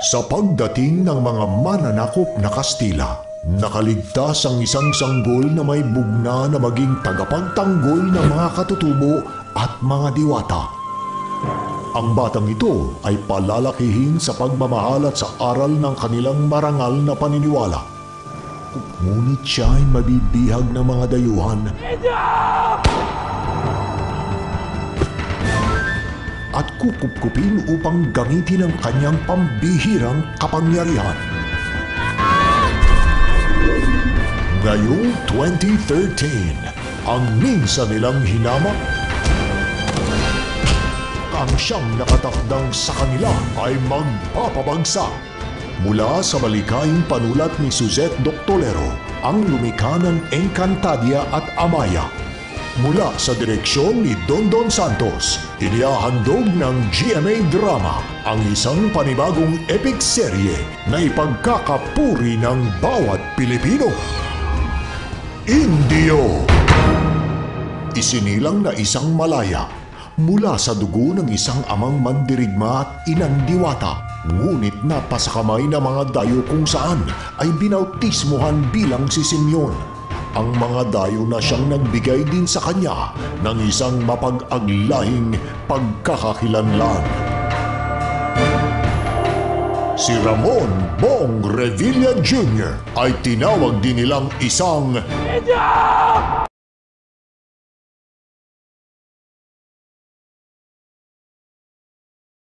Sa pagdating ng mga mananakop na Kastila, nakaligtas ang isang sanggol na may bugna na maging tagapagtanggol ng mga katutubo at mga diwata. Ang batang ito ay palalakihin sa pagmamahal at sa aral ng kanilang marangal na paniniwala. Ngunit siya ay mabibihag ng mga dayuhan at kukupkupin upang gamitin ang kanyang pambihirang kapangyarihan. Ngayong 2013, ang minsan nilang hinamak, ang siyang nakatakdang sa kanila ay magpapabagsak. Mula sa malikhaing panulat ni Suzette Doctolero, ang lumikha ng Encantadia at Amaya. Mula sa direksyon ni Dondon Santos, inihahandog ng GMA Drama ang isang panibagong epic serye na ipagkakapuri ng bawat Pilipino. Indio! Isinilang na isang malaya mula sa dugo ng isang amang mandirigma at inang diwata, ngunit napasakamay na mga dayo kung saan ay binautismuhan bilang si Simeon. Ang mga dayo na siyang nagbigay din sa kanya ng isang mapag-aglahing pagkakakilanlan. Si Ramon Bong Revilla Jr. ay tinawag din nilang isang